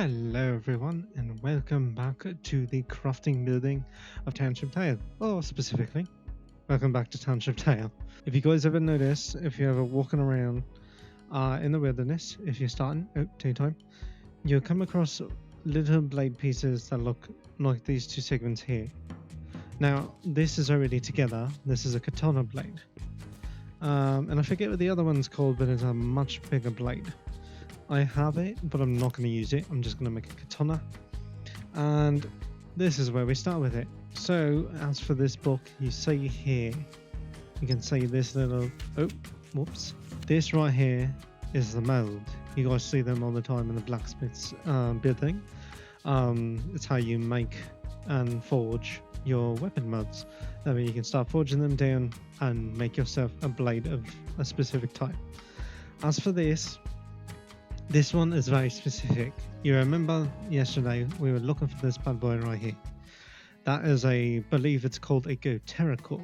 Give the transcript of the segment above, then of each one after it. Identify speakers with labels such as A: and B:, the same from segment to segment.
A: Hello everyone and welcome back to the crafting building of Township Tale. Or specifically, welcome back to Township Tale. If you guys ever notice, if you're ever walking around in the wilderness, if you're starting daytime, you'll come across little blade pieces that look like these two segments here. Now, this is already together. This is a katana blade. And I forget what the other one's called, but it's a much bigger blade. I have it, but I'm not going to use it. I'm just going to make a katana. And this is where we start with it. So, as for this book, you see here, you can see this little, whoops. This right here is the mold. You guys see them all the time in the blacksmith's building. It's how you make and forge your weapon molds. That way you can start forging them down and make yourself a blade of a specific type. As for this one is very specific. You remember yesterday we were looking for this bad boy right here. That is believe it's called a Digitaron.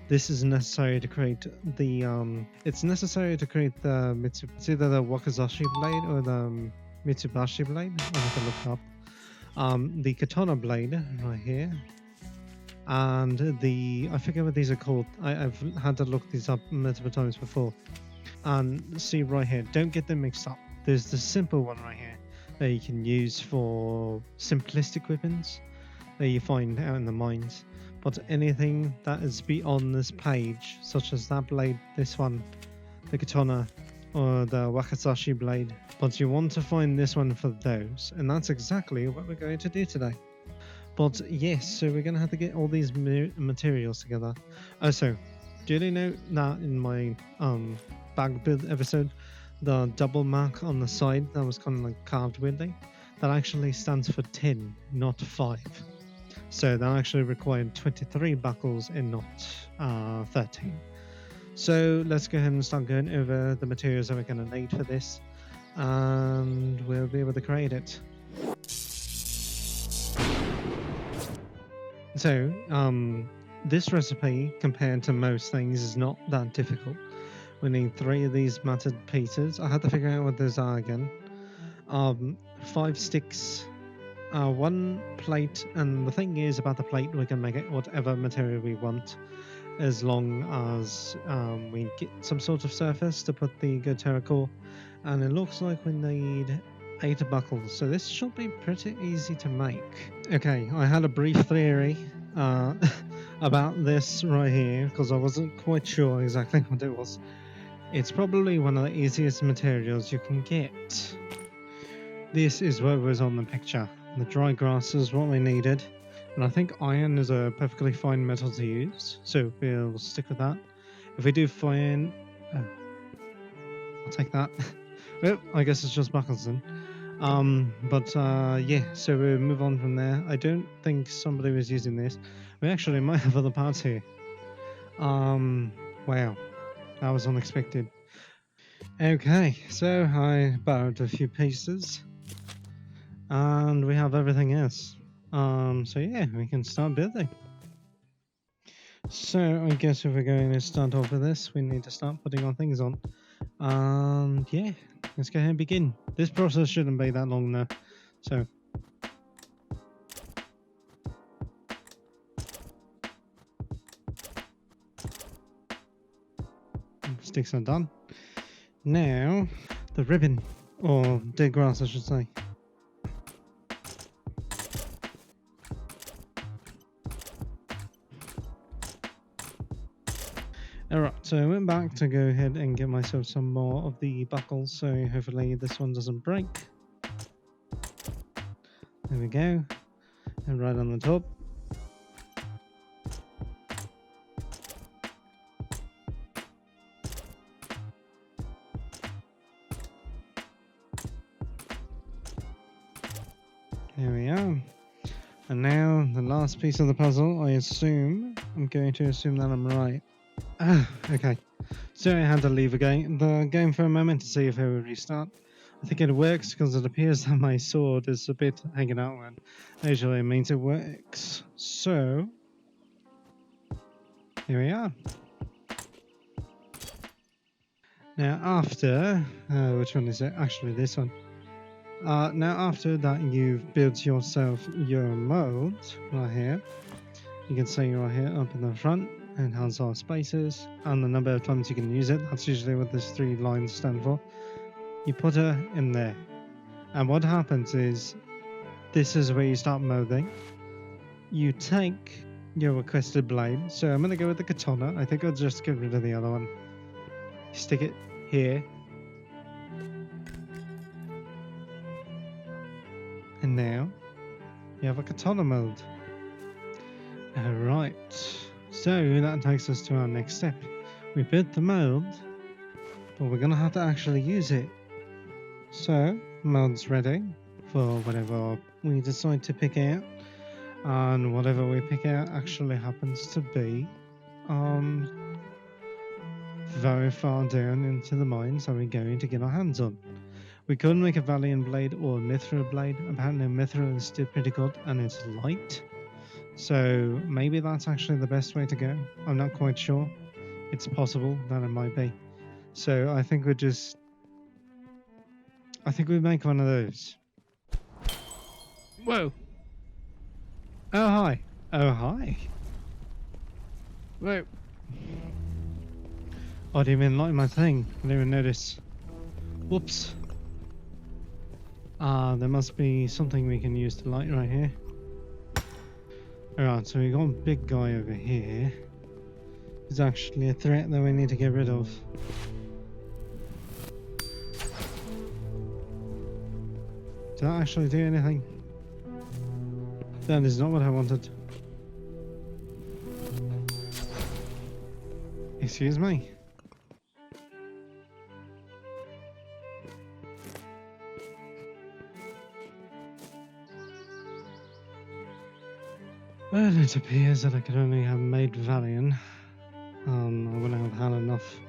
A: This is necessary to create the it's necessary to create the it's either the Wakizashi blade or the Mitsubashi blade. I'll have to look it up. The katana blade right here. And I forget what these are called. I've had to look these up multiple times before. And see right here, don't get them mixed up. There's the simple one right here that you can use for simplistic weapons that you find out in the mines. But anything that is beyond this page, such as that blade, this one, the katana, or the Wakizashi blade, but you want to find this one for those, and that's exactly what we're going to do today. But yes, so we're going to have to get all these materials together. Also, did you know that in my bag build episode, the double mark on the side that was kind of like carved weirdly, that actually stands for 10, not 5. So that actually required 23 buckles and not 13. So let's go ahead and start going over the materials that we're going to need for this, and we'll be able to create it. So this recipe, compared to most things, is not that difficult. We need 3 of these matted pieces. I had to figure out what those are again. 5 sticks, 1 plate, and the thing is about the plate, we can make it whatever material we want, as long as we get some sort of surface to put the Digitaron. And it looks like we need 8 buckles, so this should be pretty easy to make. Okay, I had a brief theory about this right here, because I wasn't quite sure exactly what it was. It's probably one of the easiest materials you can get. This is what was on the picture. The dry grass is what we needed, and I think iron is a perfectly fine metal to use, so we'll stick with that. If we do find... I'll take that. Well, I guess it's just buckles then. Yeah, so we'll move on from there. I don't think somebody was using this. We actually might have other parts here. Wow. That was unexpected. Okay, so I borrowed a few pieces, and we have everything else. So yeah, we can start building. So I guess if we're going to start off with this, we need to start putting our things on. And yeah, let's go ahead and begin. This process shouldn't be that long now. So sticks are done. Now the ribbon, or dead grass I should say. Alright, so I went back to go ahead and get myself some more of the buckles, so hopefully this one doesn't break. There we go, and right on the top. There we are. And now the last piece of the puzzle, I'm going to assume that I'm right. Okay. So I had to leave the game for a moment to see if it would restart. I think it works because it appears that my sword is a bit hanging out, and usually it means it works. So here we are. Now after, which one is it? Actually this one. Now after that you've built yourself your mold right here. You can see right here up in the front, enhance our spaces, and the number of times you can use it. That's usually what these 3 lines stand for. You put her in there. And what happens is, this is where you start molding. You take your requested blade. So I'm going to go with the katana. I think I'll just get rid of the other one. Stick it here. And now you have a katana mold. Alright. So that takes us to our next step. We built the mold, but we're going to have to actually use it. So, mold's ready for whatever we decide to pick out. And whatever we pick out actually happens to be very far down into the mines that we're going to get our hands on. We could make a Valiant blade or a Mithril blade. Apparently Mithril is still pretty good and it's light. So maybe that's actually the best way to go. I'm not quite sure. It's possible that it might be. So I think we make one of those. Whoa. Oh hi. Oh hi. Whoa. I didn't even like my thing. I didn't even notice. Whoops. There must be something we can use to light right here. Alright, so we got a big guy over here. He's actually a threat that we need to get rid of. Did that actually do anything? That is not what I wanted. Excuse me. Well, it appears that I could only have made Valiant. I wouldn't have had enough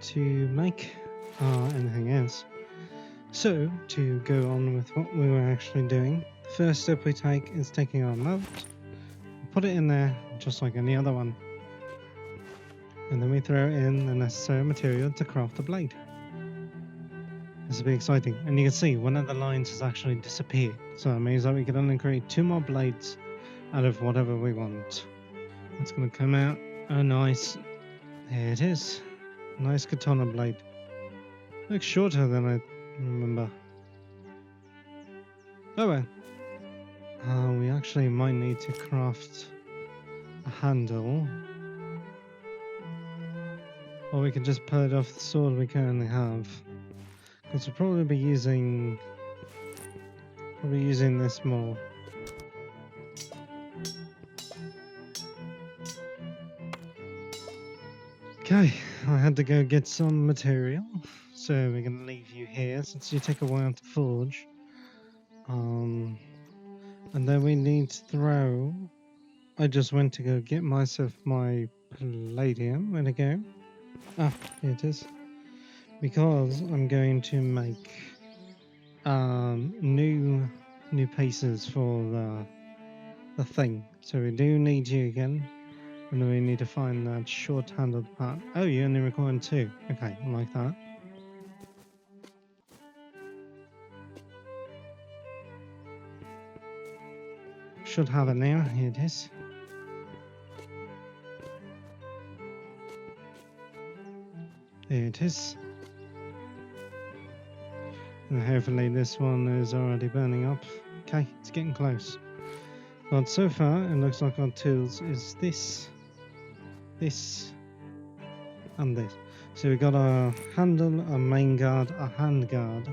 A: to make anything else. So, to go on with what we were actually doing, the first step we take is taking our mold, put it in there just like any other one, and then we throw in the necessary material to craft the blade. This will be exciting, and you can see one of the lines has actually disappeared, so that means that we can only create 2 more blades out of whatever we want. It's going to come out. Oh nice, there it is. Nice katana blade. Looks shorter than I remember. Oh well. We actually might need to craft a handle, or we can just pull it off the sword we currently have, because we'll probably be using this more. Okay, I had to go get some material, so we're going to leave you here since you take a while to forge. And then we need to throw. I just went to go get myself my palladium. Where'd it go? Ah, here it is. Because I'm going to make new pieces for the thing. So we do need you again. And then we need to find that short-handled part. Oh, you only require 2. Okay, I like that. Should have it now. Here it is. There it is. And hopefully this one is already burning up. Okay, it's getting close. But so far, it looks like our tools is this, and this. So we've got a handle, a main guard, a hand guard.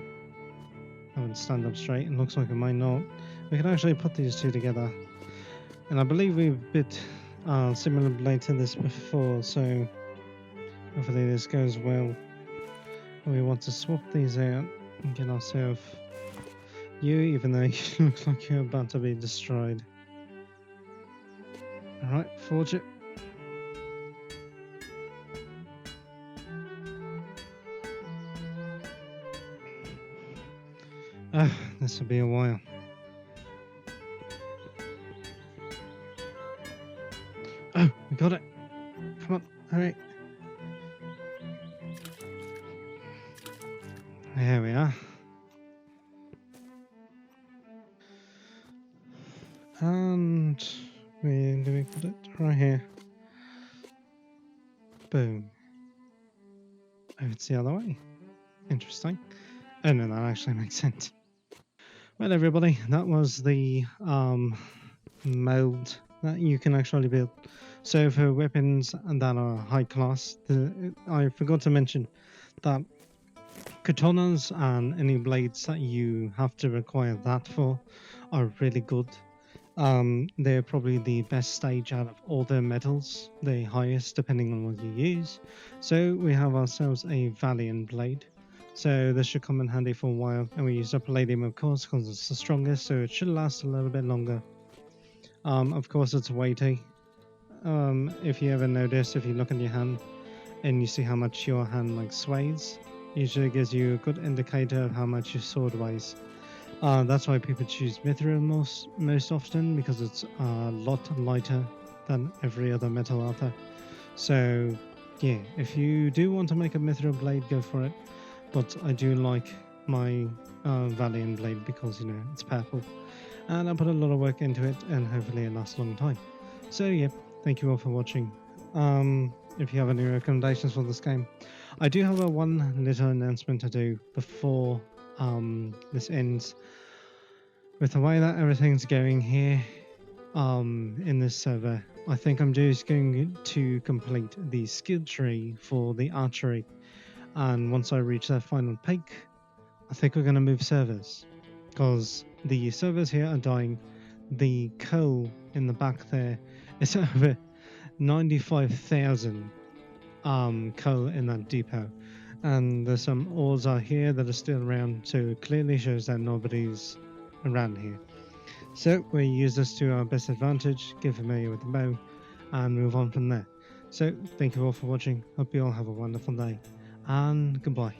A: I would stand up straight. It looks like it might not. We can actually put these 2 together. And I believe we've bit similar blade to this before, so hopefully this goes well. And we want to swap these out and get ourselves you, even though you look like you're about to be destroyed. Alright, forge it. This will be a while. Oh, we got it. Come on, hurry. There we are. And do we put it right here? Boom. Oh, it's the other way. Interesting. Oh no, that actually makes sense. Well, everybody, that was the mold that you can actually build. So for weapons that are high class, I forgot to mention that katanas and any blades that you have to require that for are really good. They're probably the best stage out of all the metals, the highest depending on what you use. So we have ourselves a Valiant blade. So this should come in handy for a while, and we use a palladium of course because it's the strongest, so it should last a little bit longer. Of course it's weighty. If you ever notice, if you look in your hand and you see how much your hand like sways, usually gives you a good indicator of how much your sword weighs. That's why people choose mithril most often, because it's a lot lighter than every other metal out there. So yeah, if you do want to make a mithril blade, go for it. But I do like my Valiant blade because it's purple, and I put a lot of work into it, and hopefully it lasts a long time. So yeah, thank you all for watching. If you have any recommendations for this game, I do have one little announcement to do before this ends. With the way that everything's going here in this server, I think I'm just going to complete the skill tree for the archery, and once I reach that final peak, I think we're going to move servers, because the servers here are dying. The coal in the back there is over 95,000 coal in that depot, and there's some ores out here that are still around, so it clearly shows that nobody's around here. So we use this to our best advantage, get familiar with the bow, and move on from there. So thank you all for watching. Hope you all have a wonderful day, and goodbye.